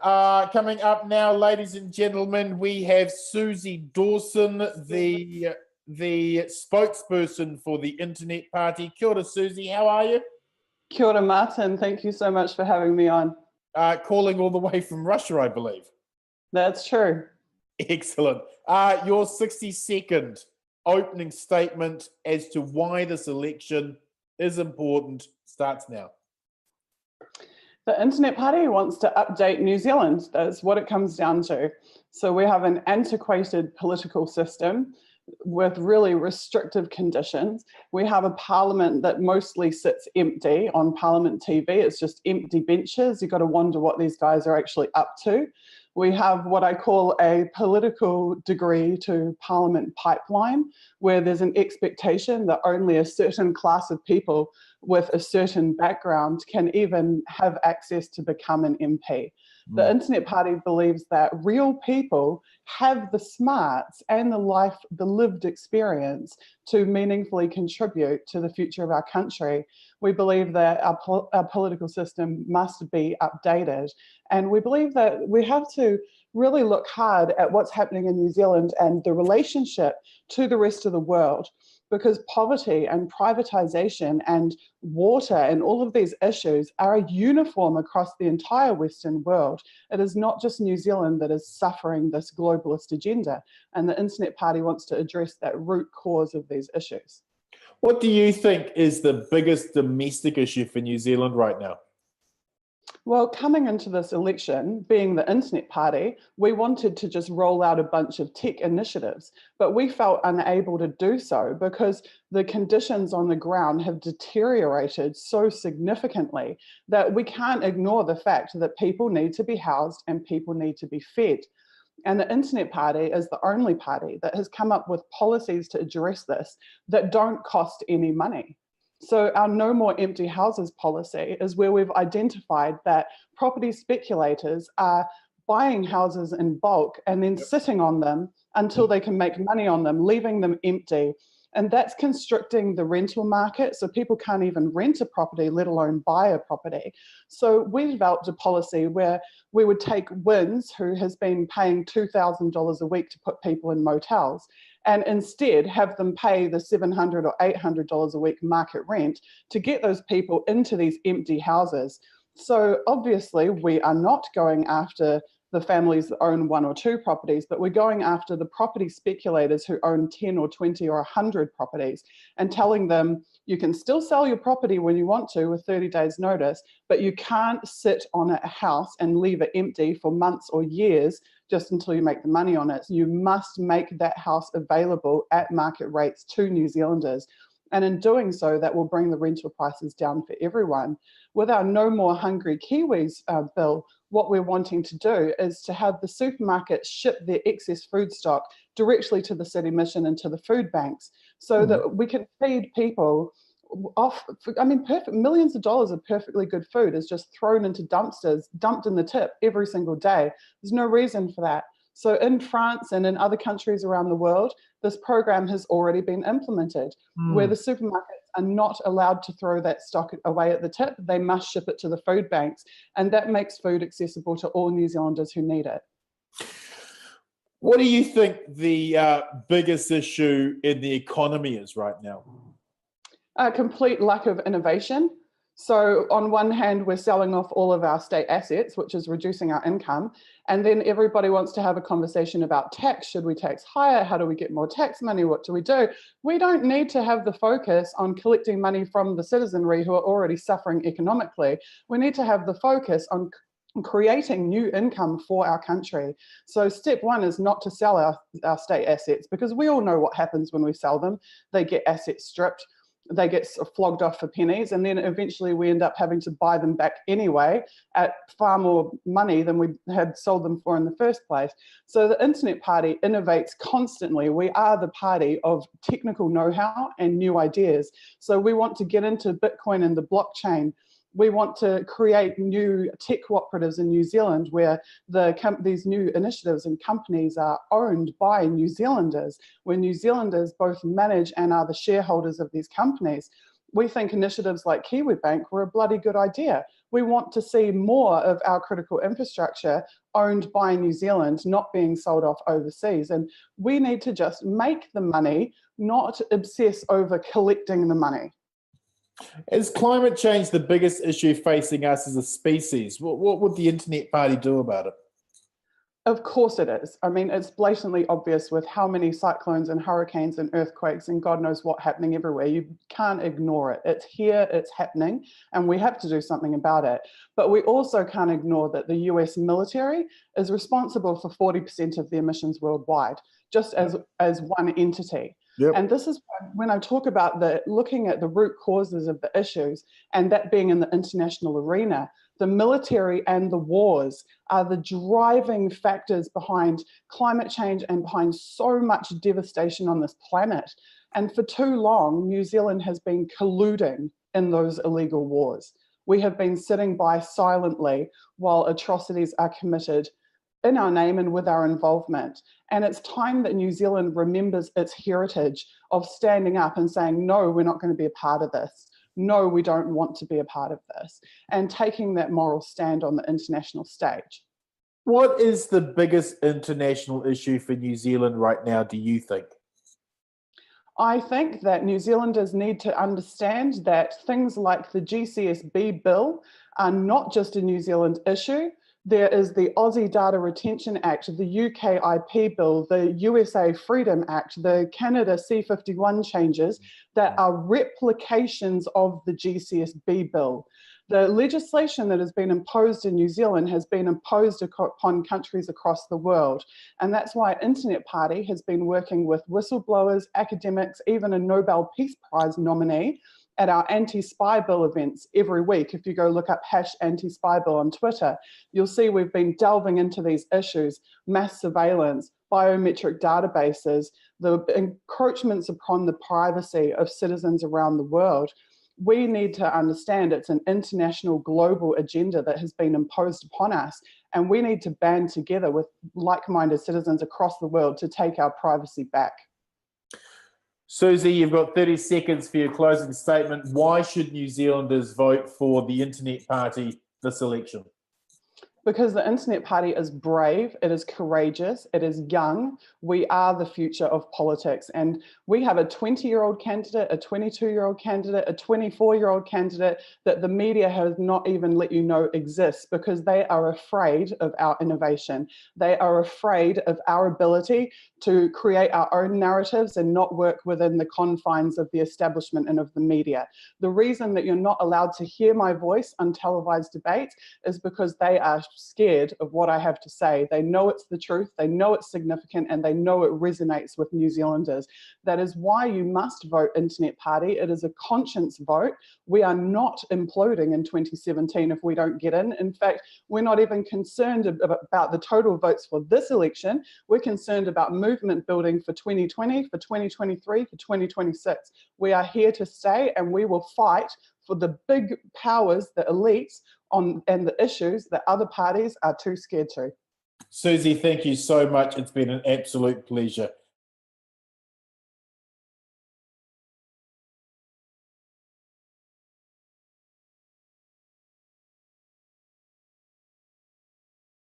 Coming up now, ladies and gentlemen, we have Suzie Dawson, the spokesperson for the Internet Party. Kia ora, Suzie, how are you? Kia ora, Martyn. Thank you so much for having me on. Calling all the way from Russia, I believe. That's true. Excellent. Your 60-second opening statement as to why this election is important starts now. The Internet Party wants to update New Zealand. That's what it comes down to. So we have an antiquated political system with really restrictive conditions. We have a parliament that mostly sits empty on Parliament TV. It's just empty benches. You've got to wonder what these guys are actually up to. We have what I call a political degree to Parliament pipeline, where there's an expectation that only a certain class of people with a certain background can even have access to become an MP. The Internet Party believes that real people have the smarts and the lived experience to meaningfully contribute to the future of our country. We believe that our political system must be updated. And we believe that we have to really look hard at what's happening in New Zealand and the relationship to the rest of the world, because poverty and privatisation and water and all of these issues are uniform across the entire Western world. It is not just New Zealand that is suffering this globalist agenda, and the Internet Party wants to address that root cause of these issues. What do you think is the biggest domestic issue for New Zealand right now? Well, coming into this election, being the Internet Party, we wanted to just roll out a bunch of tech initiatives, but we felt unable to do so because the conditions on the ground have deteriorated so significantly that we can't ignore the fact that people need to be housed and people need to be fed. And the Internet Party is the only party that has come up with policies to address this that don't cost any money. So our No More Empty Houses policy is where we've identified that property speculators are buying houses in bulk and then sitting on them until they can make money on them, leaving them empty. And that's constricting the rental market, so people can't even rent a property, let alone buy a property. So we developed a policy where we would take Wins, who has been paying $2,000 a week to put people in motels, and instead have them pay the $700 or $800 a week market rent to get those people into these empty houses. So obviously we are not going after the families that own 1 or 2 properties, but we're going after the property speculators who own 10 or 20 or 100 properties and telling them you can still sell your property when you want to with 30 days notice, but you can't sit on a house and leave it empty for months or years just until you make the money on it. You must make that house available at market rates to New Zealanders. And in doing so, that will bring the rental prices down for everyone. With our No More Hungry Kiwis bill, what we're wanting to do is to have the supermarkets ship their excess food stock directly to the city mission and to the food banks so that we can feed people off. I mean, millions of dollars of perfectly good food is just thrown into dumpsters, dumped in the tip every single day. There's no reason for that. So in France and in other countries around the world, this program has already been implemented, where the supermarkets are not allowed to throw that stock away at the tip. They must ship it to the food banks, and that makes food accessible to all New Zealanders who need it. What do you think the biggest issue in the economy is right now? A complete lack of innovation. So on one hand, we're selling off all of our state assets, which is reducing our income. And then everybody wants to have a conversation about tax. Should we tax higher? How do we get more tax money? What do we do? We don't need to have the focus on collecting money from the citizenry who are already suffering economically. We need to have the focus on creating new income for our country. So step one is not to sell our state assets, because we all know what happens when we sell them. They get assets stripped. They get flogged off for pennies, and then eventually we end up having to buy them back anyway at far more money than we had sold them for in the first place. So the Internet Party innovates constantly. We are the party of technical know-how and new ideas. So we want to get into Bitcoin and the blockchain. We want to create new tech cooperatives in New Zealand where these new initiatives and companies are owned by New Zealanders, where New Zealanders both manage and are the shareholders of these companies. We think initiatives like Kiwi Bank were a bloody good idea. We want to see more of our critical infrastructure owned by New Zealand, not being sold off overseas. And we need to just make the money, not obsess over collecting the money. Is climate change the biggest issue facing us as a species? What would the Internet Party do about it? Of course it is. I mean, it's blatantly obvious with how many cyclones and hurricanes and earthquakes and God knows what happening everywhere. You can't ignore it. It's here, it's happening, and we have to do something about it. But we also can't ignore that the US military is responsible for 40% of the emissions worldwide, just as one entity. Yep. And this is when I talk about looking at the root causes of the issues, and that being in the international arena. The military and the wars are the driving factors behind climate change and behind so much devastation on this planet. And for too long, New Zealand has been colluding in those illegal wars. We have been sitting by silently while atrocities are committed in our name and with our involvement. And it's time that New Zealand remembers its heritage of standing up and saying, no, we're not going to be a part of this. No, we don't want to be a part of this, and taking that moral stand on the international stage. What is the biggest international issue for New Zealand right now, do you think? I think that New Zealanders need to understand that things like the GCSB bill are not just a New Zealand issue. There is the Aussie Data Retention Act, the UK IP bill, the USA Freedom Act, the Canada C51 changes that are replications of the GCSB bill. The legislation that has been imposed in New Zealand has been imposed upon countries across the world. And that's why Internet Party has been working with whistleblowers, academics, even a Nobel Peace Prize nominee at our anti-spy bill events every week. If you go look up #anti-spy bill on Twitter, you'll see we've been delving into these issues: mass surveillance, biometric databases, the encroachments upon the privacy of citizens around the world. We need to understand it's an international global agenda that has been imposed upon us, and we need to band together with like-minded citizens across the world to take our privacy back. Suzie, you've got 30 seconds for your closing statement. Why should New Zealanders vote for the Internet Party this election? Because the Internet Party is brave, it is courageous, it is young. We are the future of politics. And we have a 20-year-old candidate, a 22-year-old candidate, a 24-year-old candidate that the media has not even let you know exists, because they are afraid of our innovation. They are afraid of our ability to create our own narratives and not work within the confines of the establishment and of the media. The reason that you're not allowed to hear my voice on televised debate is because they are scared of what I have to say. They know it's the truth, they know it's significant, and they know it resonates with New Zealanders. That is why you must vote Internet Party. It is a conscience vote. We are not imploding in 2017 if we don't get in. In fact, we're not even concerned about the total votes for this election. We're concerned about movement building for 2020, for 2023, for 2026. We are here to stay, and we will fight for the big powers, the elites, and the issues that other parties are too scared to. Suzie, thank you so much. It's been an absolute pleasure.